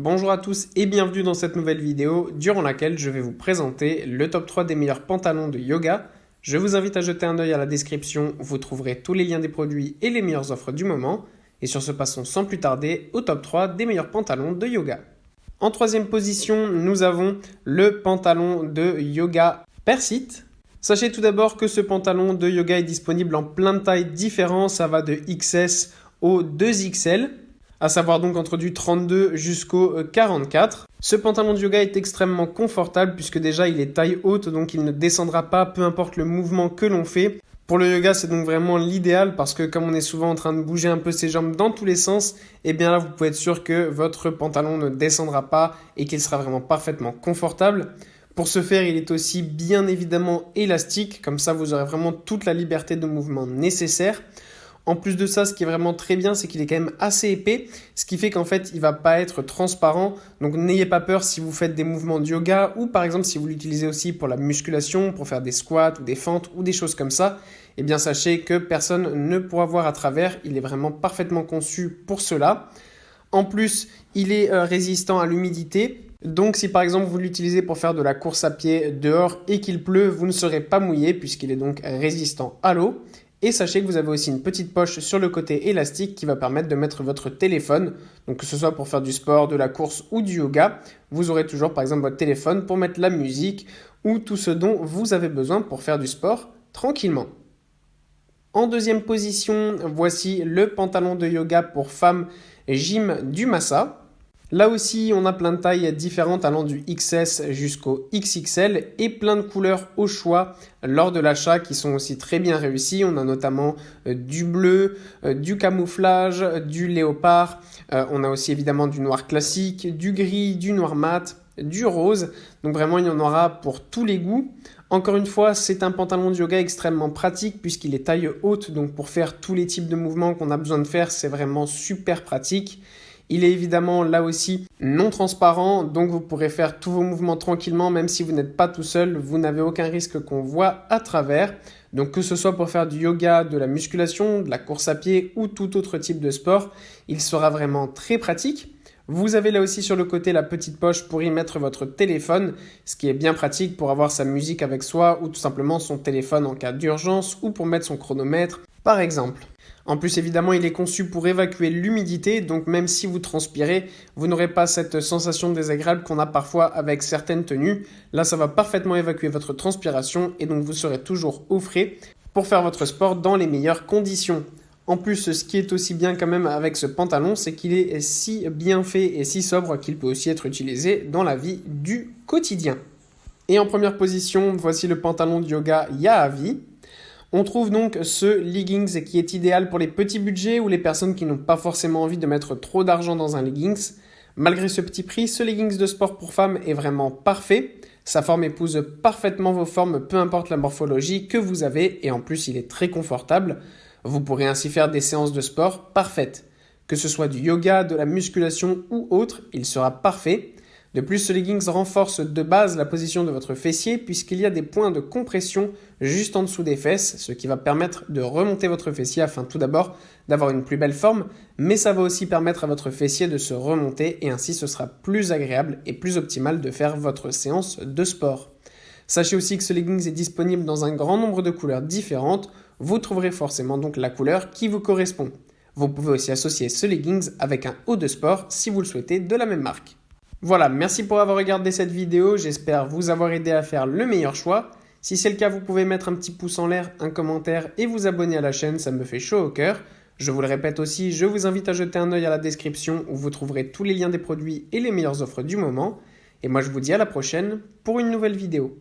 Bonjour à tous et bienvenue dans cette nouvelle vidéo durant laquelle je vais vous présenter le top 3 des meilleurs pantalons de yoga. Je vous invite à jeter un œil à la description, vous trouverez tous les liens des produits et les meilleures offres du moment. Et sur ce, passons sans plus tarder au top 3 des meilleurs pantalons de yoga. En troisième position, nous avons le pantalon de yoga Persit. Sachez tout d'abord que ce pantalon de yoga est disponible en plein de tailles différentes, ça va de XS au 2XL. À savoir donc entre du 32 jusqu'au 44. Ce pantalon de yoga est extrêmement confortable puisque déjà il est taille haute, donc il ne descendra pas peu importe le mouvement que l'on fait. Pour le yoga, c'est donc vraiment l'idéal parce que comme on est souvent en train de bouger un peu ses jambes dans tous les sens, et bien là vous pouvez être sûr que votre pantalon ne descendra pas et qu'il sera vraiment parfaitement confortable. Pour ce faire, il est aussi bien évidemment élastique, comme ça vous aurez vraiment toute la liberté de mouvement nécessaire. En plus de ça, ce qui est vraiment très bien, c'est qu'il est quand même assez épais, ce qui fait qu'en fait, il ne va pas être transparent. Donc n'ayez pas peur si vous faites des mouvements de yoga ou par exemple si vous l'utilisez aussi pour la musculation, pour faire des squats ou des fentes ou des choses comme ça. Eh bien sachez que personne ne pourra voir à travers, il est vraiment parfaitement conçu pour cela. En plus, il est résistant à l'humidité. Donc si par exemple vous l'utilisez pour faire de la course à pied dehors et qu'il pleut, vous ne serez pas mouillé puisqu'il est donc résistant à l'eau. Et sachez que vous avez aussi une petite poche sur le côté élastique qui va permettre de mettre votre téléphone. Donc que ce soit pour faire du sport, de la course ou du yoga, vous aurez toujours par exemple votre téléphone pour mettre la musique ou tout ce dont vous avez besoin pour faire du sport tranquillement. En deuxième position, voici le pantalon de yoga pour femmes Gym du Massa. Là aussi, on a plein de tailles différentes allant du XS jusqu'au XXL et plein de couleurs au choix lors de l'achat qui sont aussi très bien réussies. On a notamment du bleu, du camouflage, du léopard. On a aussi évidemment du noir classique, du gris, du noir mat, du rose. Donc vraiment, il y en aura pour tous les goûts. Encore une fois, c'est un pantalon de yoga extrêmement pratique puisqu'il est taille haute. Donc pour faire tous les types de mouvements qu'on a besoin de faire, c'est vraiment super pratique. Il est évidemment là aussi non transparent, donc vous pourrez faire tous vos mouvements tranquillement, même si vous n'êtes pas tout seul, vous n'avez aucun risque qu'on voit à travers. Donc que ce soit pour faire du yoga, de la musculation, de la course à pied ou tout autre type de sport, il sera vraiment très pratique. Vous avez là aussi sur le côté la petite poche pour y mettre votre téléphone, ce qui est bien pratique pour avoir sa musique avec soi ou tout simplement son téléphone en cas d'urgence ou pour mettre son chronomètre par exemple. En plus, évidemment, il est conçu pour évacuer l'humidité, donc même si vous transpirez, vous n'aurez pas cette sensation désagréable qu'on a parfois avec certaines tenues. Là, ça va parfaitement évacuer votre transpiration et donc vous serez toujours au frais pour faire votre sport dans les meilleures conditions. En plus, ce qui est aussi bien quand même avec ce pantalon, c'est qu'il est si bien fait et si sobre qu'il peut aussi être utilisé dans la vie du quotidien. Et en première position, voici le pantalon de yoga Yaavi. On trouve donc ce leggings qui est idéal pour les petits budgets ou les personnes qui n'ont pas forcément envie de mettre trop d'argent dans un leggings. Malgré ce petit prix, ce leggings de sport pour femmes est vraiment parfait. Sa forme épouse parfaitement vos formes, peu importe la morphologie que vous avez, et en plus il est très confortable. Vous pourrez ainsi faire des séances de sport parfaites. Que ce soit du yoga, de la musculation ou autre, il sera parfait. De plus, ce leggings renforce de base la position de votre fessier puisqu'il y a des points de compression juste en dessous des fesses, ce qui va permettre de remonter votre fessier afin tout d'abord d'avoir une plus belle forme, mais ça va aussi permettre à votre fessier de se remonter et ainsi ce sera plus agréable et plus optimal de faire votre séance de sport. Sachez aussi que ce leggings est disponible dans un grand nombre de couleurs différentes, vous trouverez forcément donc la couleur qui vous correspond. Vous pouvez aussi associer ce leggings avec un haut de sport si vous le souhaitez de la même marque. Voilà, merci pour avoir regardé cette vidéo, j'espère vous avoir aidé à faire le meilleur choix. Si c'est le cas, vous pouvez mettre un petit pouce en l'air, un commentaire et vous abonner à la chaîne, ça me fait chaud au cœur. Je vous le répète aussi, je vous invite à jeter un œil à la description où vous trouverez tous les liens des produits et les meilleures offres du moment. Et moi je vous dis à la prochaine pour une nouvelle vidéo.